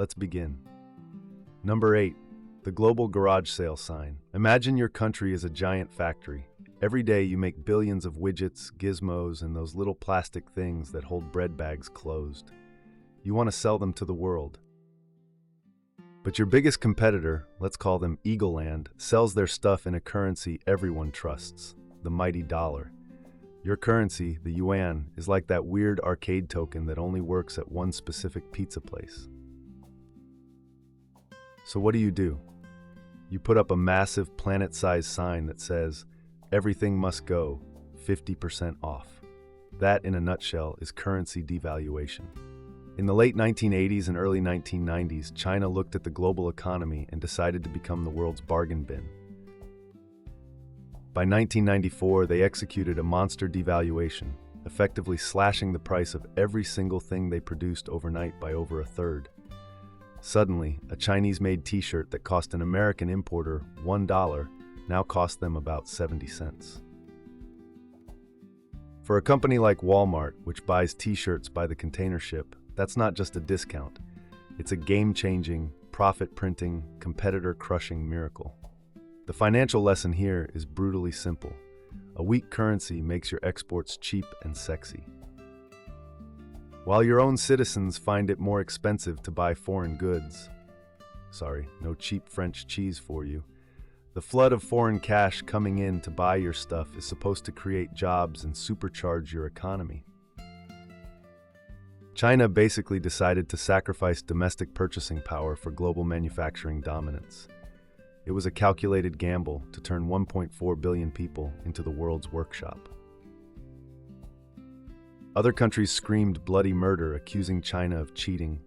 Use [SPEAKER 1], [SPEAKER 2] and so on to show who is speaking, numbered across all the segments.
[SPEAKER 1] Let's begin. Number 8. The global garage sale sign. Imagine your country is a giant factory. Every day you make billions of widgets, gizmos, and those little plastic things that hold bread bags closed. You want to sell them to the world. But your biggest competitor, let's call them Eagleland, sells their stuff in a currency everyone trusts, the mighty dollar. Your currency, the Yuan, is like that weird arcade token that only works at one specific pizza place. So what do? You put up a massive planet-sized sign that says, "Everything must go, 50% off." That, in a nutshell, is currency devaluation. In the late 1980s and early 1990s, China looked at the global economy and decided to become the world's bargain bin. By 1994, they executed a monster devaluation, effectively slashing the price of every single thing they produced overnight by over a third. Suddenly, a Chinese-made t-shirt that cost an American importer $1 now cost them about 70 cents. For a company like Walmart, which buys t-shirts by the container ship, that's not just a discount. It's a game-changing, profit-printing, competitor-crushing miracle. The financial lesson here is brutally simple. A weak currency makes your exports cheap and sexy. While your own citizens find it more expensive to buy foreign goods, no cheap French cheese for you, the flood of foreign cash coming in to buy your stuff is supposed to create jobs and supercharge your economy. China basically decided to sacrifice domestic purchasing power for global manufacturing dominance. It was a calculated gamble to turn 1.4 billion people into the world's workshop. Other countries screamed bloody murder, accusing China of cheating.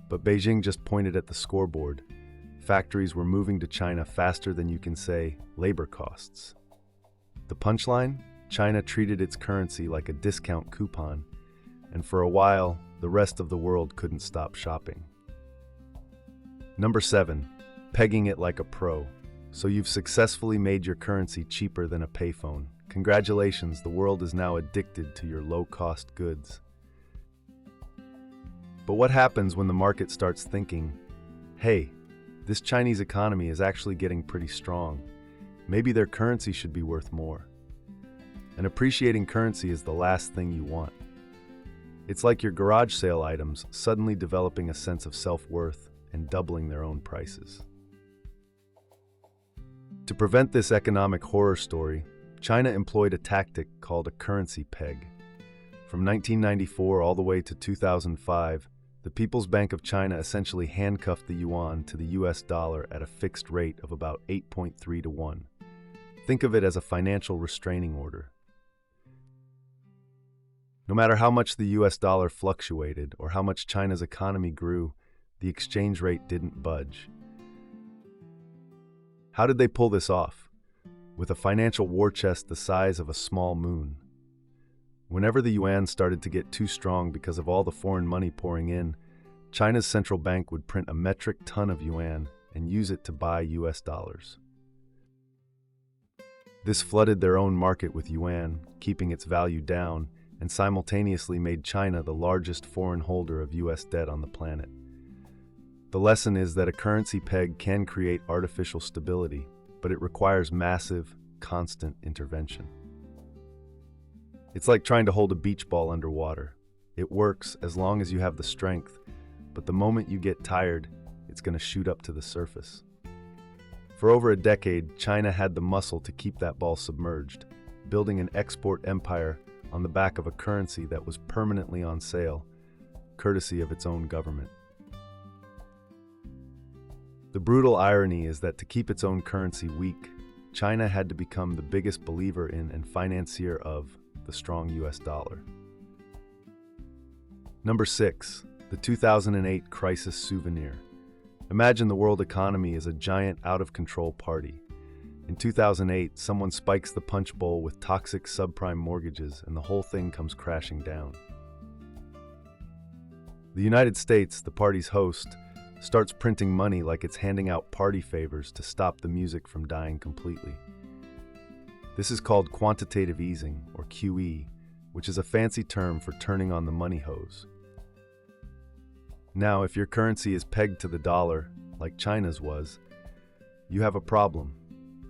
[SPEAKER 1] But Beijing just pointed at the scoreboard. Factories were moving to China faster than you can say labor costs. The punchline? China treated its currency like a discount coupon, and for a while, the rest of the world couldn't stop shopping. Number 7. Pegging it like a pro. So you've successfully made your currency cheaper than a payphone. Congratulations, the world is now addicted to your low-cost goods. But what happens when the market starts thinking, hey, this Chinese economy is actually getting pretty strong. Maybe their currency should be worth more. An appreciating currency is the last thing you want. It's like your garage sale items suddenly developing a sense of self-worth and doubling their own prices. To prevent this economic horror story, China employed a tactic called a currency peg. From 1994 all the way to 2005, the People's Bank of China essentially handcuffed the yuan to the US dollar at a fixed rate of about 8.3 to 1. Think of it as a financial restraining order. No matter how much the US dollar fluctuated or how much China's economy grew, the exchange rate didn't budge. How did they pull this off? With a financial war chest the size of a small moon. Whenever the yuan started to get too strong because of all the foreign money pouring in, China's central bank would print a metric ton of yuan and use it to buy US dollars. This flooded their own market with yuan, keeping its value down, and simultaneously made China the largest foreign holder of US debt on the planet. The lesson is that a currency peg can create artificial stability, but it requires massive, constant intervention. It's like trying to hold a beach ball underwater. It works as long as you have the strength, but the moment you get tired, it's going to shoot up to the surface. For over a decade, China had the muscle to keep that ball submerged, building an export empire on the back of a currency that was permanently on sale, courtesy of its own government. The brutal irony is that to keep its own currency weak, China had to become the biggest believer in and financier of the strong US dollar. Number 6. The 2008 crisis souvenir. Imagine the world economy is a giant out-of-control party. In 2008, someone spikes the punch bowl with toxic subprime mortgages and the whole thing comes crashing down. The United States, the party's host, starts printing money like it's handing out party favors to stop the music from dying completely. This is called quantitative easing, or QE, which is a fancy term for turning on the money hose. Now, if your currency is pegged to the dollar, like China's was, you have a problem.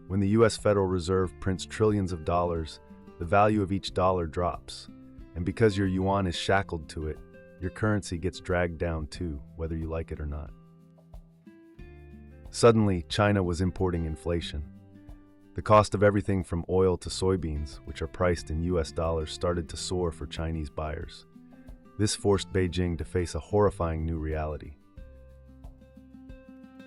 [SPEAKER 1] When the US Federal Reserve prints trillions of dollars, the value of each dollar drops. And because your yuan is shackled to it, your currency gets dragged down too, whether you like it or not. Suddenly, China was importing inflation. The cost of everything from oil to soybeans, which are priced in US dollars, started to soar for Chinese buyers. This forced Beijing to face a horrifying new reality.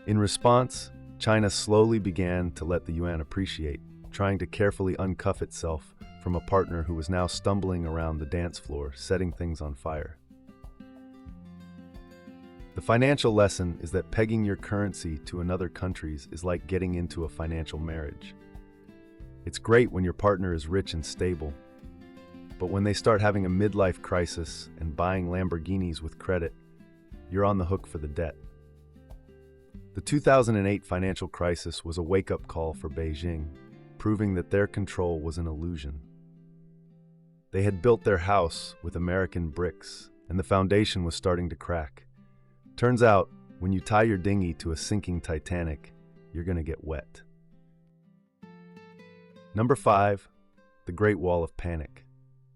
[SPEAKER 1] In response, China slowly began to let the yuan appreciate, trying to carefully uncuff itself from a partner who was now stumbling around the dance floor, setting things on fire. The financial lesson is that pegging your currency to another country's is like getting into a financial marriage. It's great when your partner is rich and stable, but when they start having a midlife crisis and buying Lamborghinis with credit, you're on the hook for the debt. The 2008 financial crisis was a wake-up call for Beijing, proving that their control was an illusion. They had built their house with American bricks, and the foundation was starting to crack. Turns out, when you tie your dinghy to a sinking Titanic, you're going to get wet. Number 5, the Great Wall of Panic.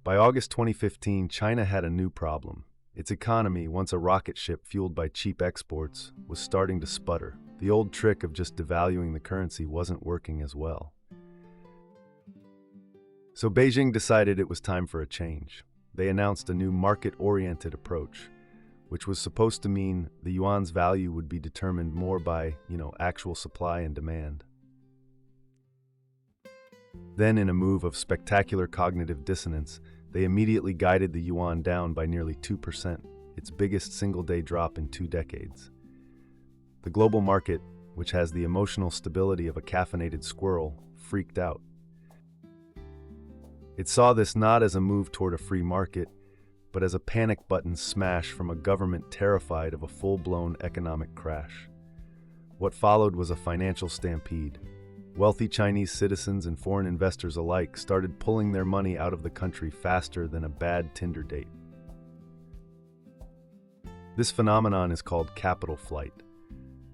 [SPEAKER 1] By August 2015, China had a new problem. Its economy, once a rocket ship fueled by cheap exports, was starting to sputter. The old trick of just devaluing the currency wasn't working as well. So Beijing decided it was time for a change. They announced a new market-oriented approach, which was supposed to mean the yuan's value would be determined more by, actual supply and demand. Then, in a move of spectacular cognitive dissonance, they immediately guided the yuan down by nearly 2%, its biggest single-day drop in 2 decades. The global market, which has the emotional stability of a caffeinated squirrel, freaked out. It saw this not as a move toward a free market, but as a panic button smash from a government terrified of a full-blown economic crash. What followed was a financial stampede. Wealthy Chinese citizens and foreign investors alike started pulling their money out of the country faster than a bad Tinder date. This phenomenon is called capital flight,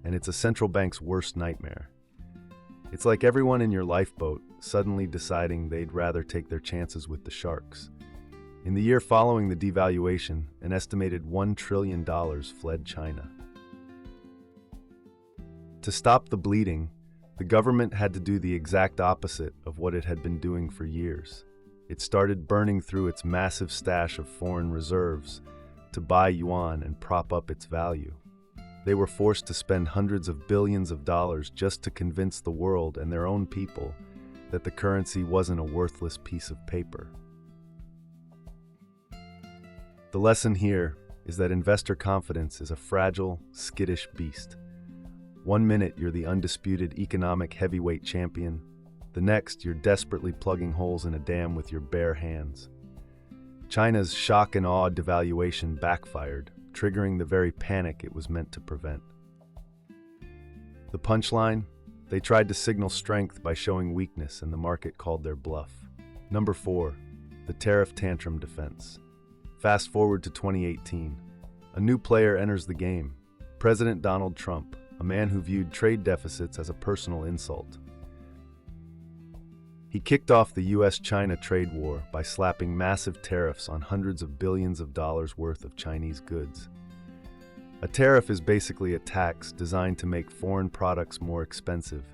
[SPEAKER 1] and it's a central bank's worst nightmare. It's like everyone in your lifeboat suddenly deciding they'd rather take their chances with the sharks. In the year following the devaluation, an estimated $1 trillion fled China. To stop the bleeding, the government had to do the exact opposite of what it had been doing for years. It started burning through its massive stash of foreign reserves to buy yuan and prop up its value. They were forced to spend hundreds of billions of dollars just to convince the world and their own people that the currency wasn't a worthless piece of paper. The lesson here is that investor confidence is a fragile, skittish beast. One minute you're the undisputed economic heavyweight champion, the next you're desperately plugging holes in a dam with your bare hands. China's shock and awe devaluation backfired, triggering the very panic it was meant to prevent. The punchline? They tried to signal strength by showing weakness, and the market called their bluff. Number 4, the tariff tantrum defense. Fast forward to 2018. A new player enters the game, President Donald Trump, a man who viewed trade deficits as a personal insult. He kicked off the US-China trade war by slapping massive tariffs on hundreds of billions of dollars worth of Chinese goods. A tariff is basically a tax designed to make foreign products more expensive.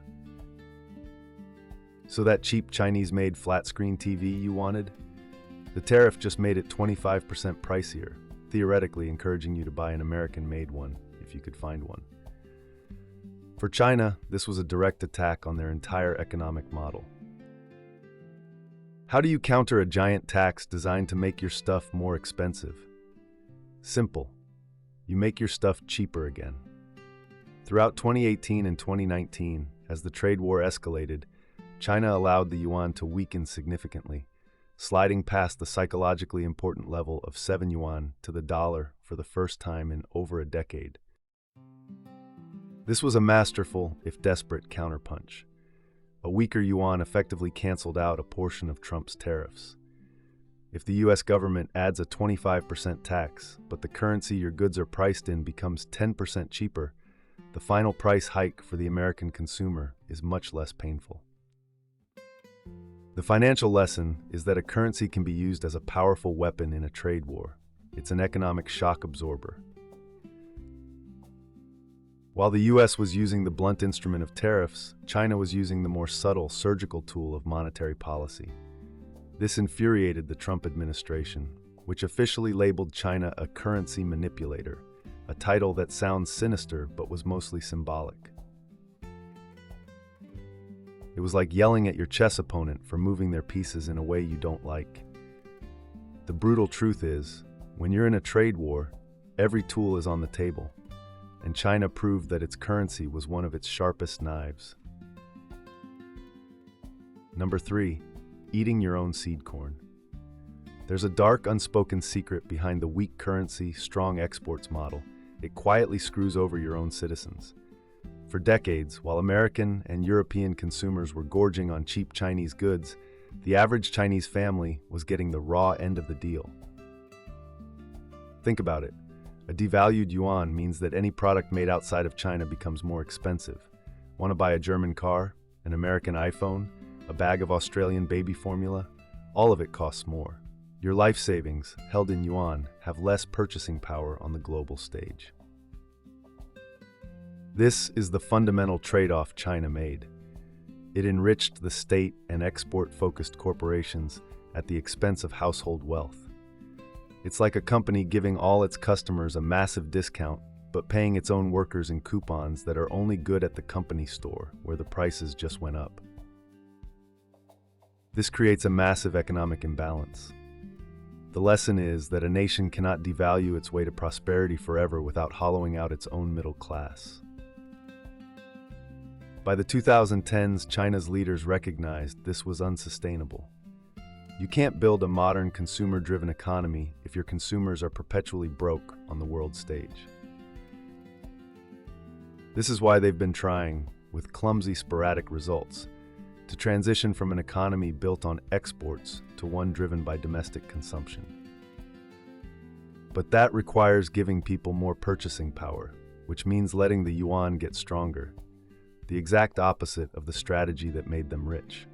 [SPEAKER 1] So that cheap Chinese-made flat-screen TV you wanted? The tariff just made it 25% pricier, theoretically encouraging you to buy an American-made one if you could find one. For China, this was a direct attack on their entire economic model. How do you counter a giant tax designed to make your stuff more expensive? Simple. You make your stuff cheaper again. Throughout 2018 and 2019, as the trade war escalated, China allowed the yuan to weaken significantly, sliding past the psychologically important level of 7 yuan to the dollar for the first time in over a decade. This was a masterful, if desperate, counterpunch. A weaker yuan effectively canceled out a portion of Trump's tariffs. If the US government adds a 25% tax, but the currency your goods are priced in becomes 10% cheaper, the final price hike for the American consumer is much less painful. The financial lesson is that a currency can be used as a powerful weapon in a trade war. It's an economic shock absorber. While the US was using the blunt instrument of tariffs, China was using the more subtle, surgical tool of monetary policy. This infuriated the Trump administration, which officially labeled China a currency manipulator, a title that sounds sinister but was mostly symbolic. It was like yelling at your chess opponent for moving their pieces in a way you don't like. The brutal truth is, when you're in a trade war, every tool is on the table, and China proved that its currency was one of its sharpest knives. Number 3. Eating your own seed corn. There's a dark, unspoken secret behind the weak currency, strong exports model. It quietly screws over your own citizens. For decades, while American and European consumers were gorging on cheap Chinese goods, the average Chinese family was getting the raw end of the deal. Think about it. A devalued yuan means that any product made outside of China becomes more expensive. Want to buy a German car, an American iPhone, a bag of Australian baby formula? All of it costs more. Your life savings, held in yuan, have less purchasing power on the global stage. This is the fundamental trade-off China made. It enriched the state and export-focused corporations at the expense of household wealth. It's like a company giving all its customers a massive discount, but paying its own workers in coupons that are only good at the company store, where the prices just went up. This creates a massive economic imbalance. The lesson is that a nation cannot devalue its way to prosperity forever without hollowing out its own middle class. By the 2010s, China's leaders recognized this was unsustainable. You can't build a modern consumer-driven economy if your consumers are perpetually broke on the world stage. This is why they've been trying, with clumsy, sporadic results, to transition from an economy built on exports to one driven by domestic consumption. But that requires giving people more purchasing power, which means letting the yuan get stronger, the exact opposite of the strategy that made them rich.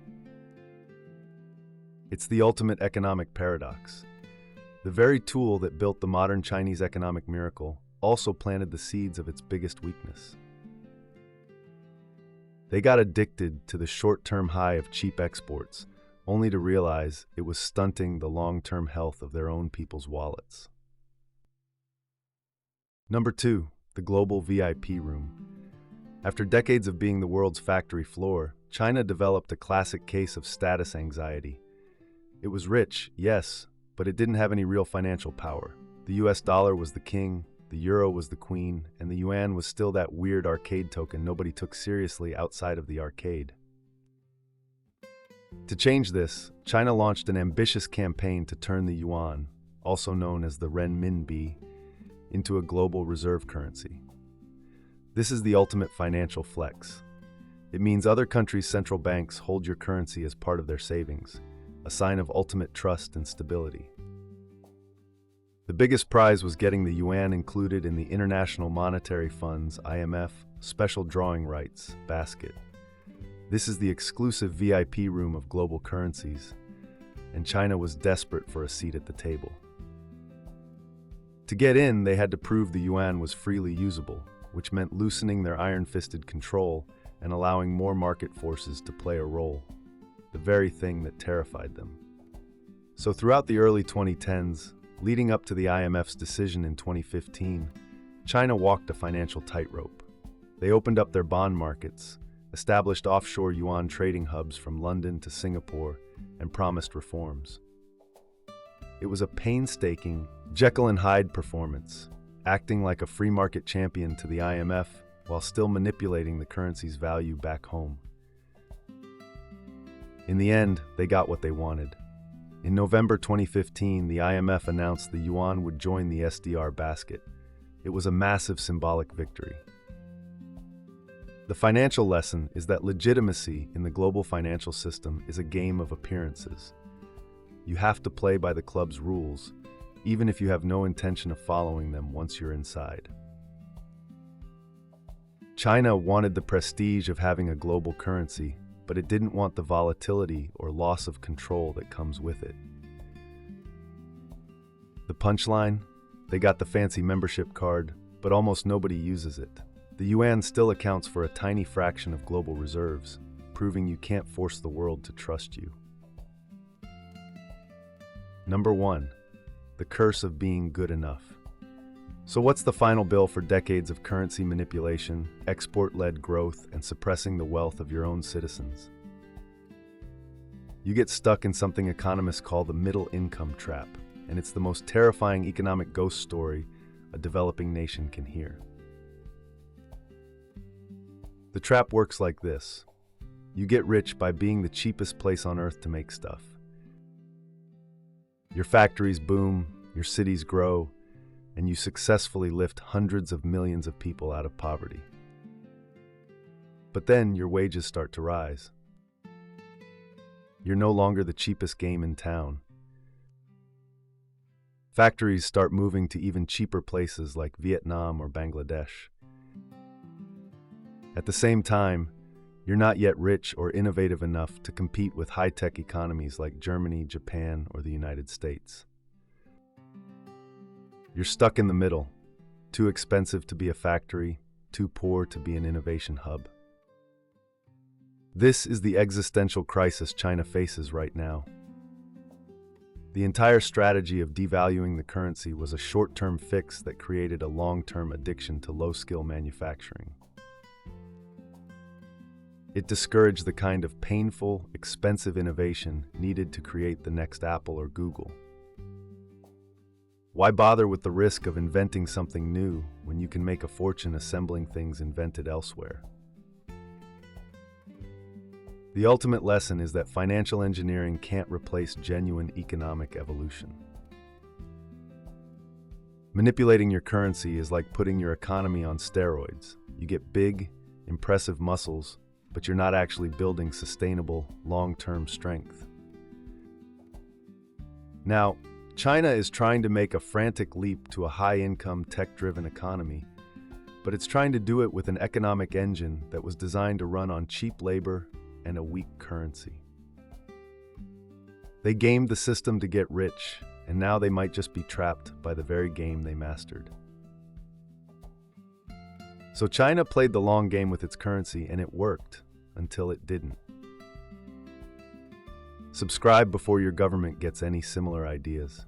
[SPEAKER 1] It's the ultimate economic paradox. The very tool that built the modern Chinese economic miracle also planted the seeds of its biggest weakness. They got addicted to the short-term high of cheap exports, only to realize it was stunting the long-term health of their own people's wallets. Number 2, the global VIP room. After decades of being the world's factory floor, China developed a classic case of status anxiety. It was rich, yes, but it didn't have any real financial power. The US dollar was the king, the euro was the queen, and the yuan was still that weird arcade token nobody took seriously outside of the arcade. To change this, China launched an ambitious campaign to turn the yuan, also known as the renminbi, into a global reserve currency. This is the ultimate financial flex. It means other countries' central banks hold your currency as part of their savings, a sign of ultimate trust and stability. The biggest prize was getting the yuan included in the International Monetary Fund's (IMF) special drawing rights basket. This is the exclusive VIP room of global currencies, and China was desperate for a seat at the table. To get in, they had to prove the yuan was freely usable, which meant loosening their iron-fisted control and allowing more market forces to play a role, the very thing that terrified them. So throughout the early 2010s, leading up to the IMF's decision in 2015, China walked a financial tightrope. They opened up their bond markets, established offshore yuan trading hubs from London to Singapore, and promised reforms. It was a painstaking Jekyll and Hyde performance, acting like a free market champion to the IMF while still manipulating the currency's value back home. In the end, they got what they wanted. In November 2015, the IMF announced the yuan would join the SDR basket. It was a massive symbolic victory. The financial lesson is that legitimacy in the global financial system is a game of appearances. You have to play by the club's rules, even if you have no intention of following them once you're inside. China wanted the prestige of having a global currency, but it didn't want the volatility or loss of control that comes with it. The punchline? They got the fancy membership card, but almost nobody uses it. The yuan still accounts for a tiny fraction of global reserves, proving you can't force the world to trust you. Number 1. The curse of being good enough. So what's the final bill for decades of currency manipulation, export-led growth, and suppressing the wealth of your own citizens? You get stuck in something economists call the middle income trap, and it's the most terrifying economic ghost story a developing nation can hear. The trap works like this. You get rich by being the cheapest place on earth to make stuff. Your factories boom, your cities grow, and you successfully lift hundreds of millions of people out of poverty. But then your wages start to rise. You're no longer the cheapest game in town. Factories start moving to even cheaper places like Vietnam or Bangladesh. At the same time, you're not yet rich or innovative enough to compete with high-tech economies like Germany, Japan, or the United States. You're stuck in the middle, too expensive to be a factory, too poor to be an innovation hub. This is the existential crisis China faces right now. The entire strategy of devaluing the currency was a short-term fix that created a long-term addiction to low-skill manufacturing. It discouraged the kind of painful, expensive innovation needed to create the next Apple or Google. Why bother with the risk of inventing something new when you can make a fortune assembling things invented elsewhere? The ultimate lesson is that financial engineering can't replace genuine economic evolution. Manipulating your currency is like putting your economy on steroids. You get big, impressive muscles, but you're not actually building sustainable, long-term strength. Now, China is trying to make a frantic leap to a high-income, tech-driven economy, but it's trying to do it with an economic engine that was designed to run on cheap labor and a weak currency. They gamed the system to get rich, and now they might just be trapped by the very game they mastered. So China played the long game with its currency, and it worked until it didn't. Subscribe before your government gets any similar ideas.